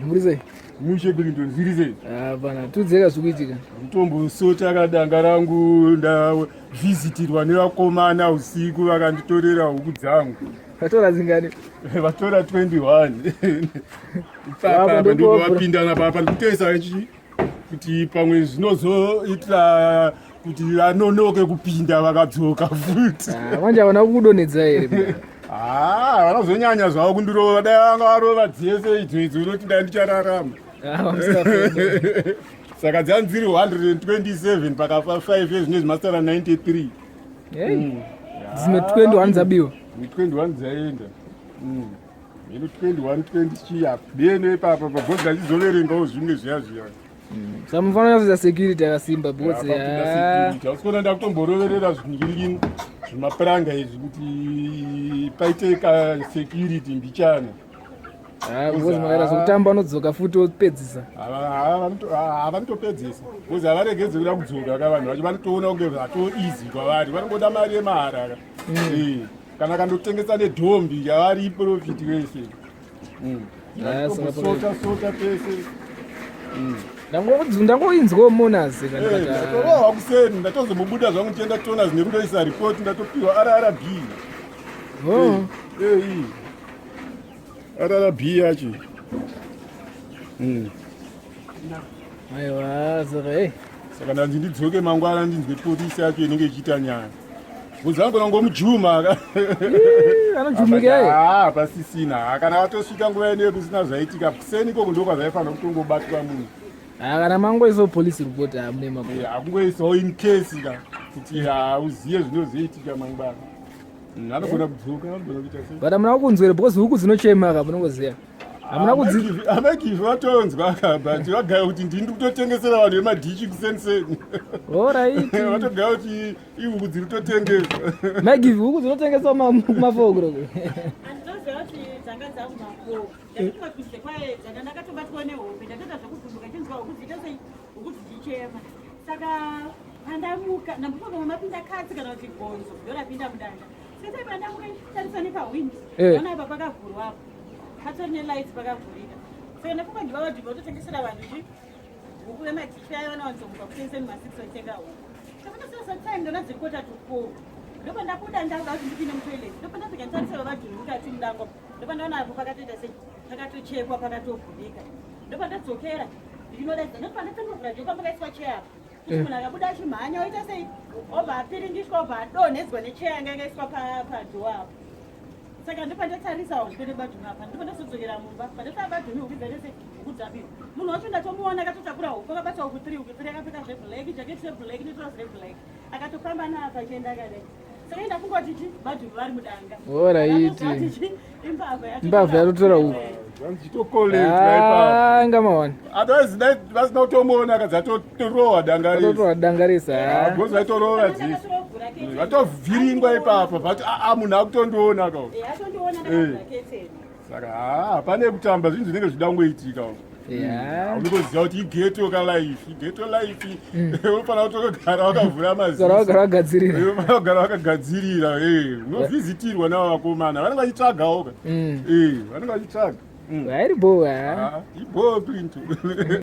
Murizei. Mushe Clinton zirizei. Bana tudzeka zvikuitika. Mutombo sota danga rangu ndavizitirwa nevakomana usiku vakanditorera huku dzangu. Vatora zingani? Vatora 21. Papa ndipo vapindana papa ndikutoisa kuti pamwe zvinozoita kuti vanonoke kupinda vakadzoka futi. Manje havana kukudonedza here? Vanozonyanya zvavo kundirova, dai vanga varova dzese idzodzo unoti dai ndichararama. Saka dzanziri 127 pakafa 5 years zvine zvimasara 93. Dzimwe 21 dzabiwa. 21 dzaenda. Ino 21 chiya bene papa pagoza chizoverengawo zvimwe zviya zviya. Samufanira kuita security yakasimba because tausona ndakutomboroverera zvinhingiriki zvimapuranga izvi kuti paite ka security mbichana. Because makaita zvokutamba vanodzoka futi vopedzisa. Havanotopedzisa because havaregedze kuda kudzoka ka vanhu vacho vanotoona kunge zvato easy kwavari, vanongoda mari yemahara kana kandotengesa nedhombi yavari profit wese. Sota pese. Ndangoinzwawo monasi ndatorova kuseni ndatozomubuda zvangu tienda tona zinekundoisa report ndatopiwa RRB. RRB yacho. Aiwa saka saka ndanzi ndidzoke mangwana ndinzwe polisi yacho inenge ichiita nyaya. Muzangu nangomujuma anojumika pasisina kana watosvika nguva ineyo kusina zvaitika kuseni koko ndokwa zvaifanira kutongobatwa munhu. Kana mangoisawo police report hamune mabuya. Hakungoisawo in case kuti uziye zvinozoitika mangwana. Anogona kudzoka, anogona kuita sei. But hamuna kunzwere because huku dzinochema ka munongoziya. Hamuna amagivi vatonzwa but vagaya kuti ndini kutotengesera vanhu vemadhichi kusenseni. Alright. Vatogaya kuti ihuku dziri kutotengeswa. Magivi huku dzinotengeswa kumafoko roko. Andinoziva kuti dzanga dzakumafoko. Ndakutopise kwaye dzanga ndakatobatwa nehombe ndatoda zvokuvhunduka chinzwa huku dziitosei huku dzichichema. Saka pandamuka ndambotoka mumapinda katsi kana kuti gonzo ndorapinda mudanga. Sese pandamuka tarisa nepahwindi. Ndona apa pakavhurwapo. Patori nelights pakavhurika. Saka ndafunga ndivavadhibva kutotengesera vanhu huku vemadhichi aya vanawanzomuka kutengeseni ma6 otenga huku. Saka time ndona dziri kota to 4. Ndopa ndakuda ndauda kuti ndipinde mutoilet. Ndopa ndasvika nditarisira vavadhiri mukati mudango. Ndopa ndaona apo pakatoita sei pakatochekwa pakatovhurika. Ndopa ndadzokera ndinodaidza ndopa ndatongogura joka pakaiswa cheya. Munhu akabuda achimhanya oita sei obva apiringiswa obva adonhedzwa necheya yanga yakaiswa padhowa apo. Saka ndopa ndatarisawo ndipinde badhumi apa ndopa ndazodzokera mumba pandasvika badhumi huku dzanese huku dzabiwa. Munhu wacho ndatomuona akatotakura huku akabata huku 3 huku 3 akapfeka zvebhureki jaketi rebhureki netrozi rebhureki akatofamba naapa achienda akadai. Saka ndafunga kuti badhumi vari mudanga. Alright. Imbavha yatotora huku. Ngamawana. Otherwise vasina kutomuona akadzatorohwa dangarisa. Totora dangarisa. Gozi vaitorova dzisi. Vatovhiringwa ipapo vati munhu akutondiona ka. Saka pane kutamba zvinhu zvinenge zvida kungoitika. Unotoziva kuti igeto kalife, igeto life. Unofanira kutogara wakavhura maziso. Unogara wakagadzirira. Unovhizitirwa nava vakomana. Vanenge vachitsvagawo ka. Vanenge vachitsvaga. Iribo. Ibo Clinton.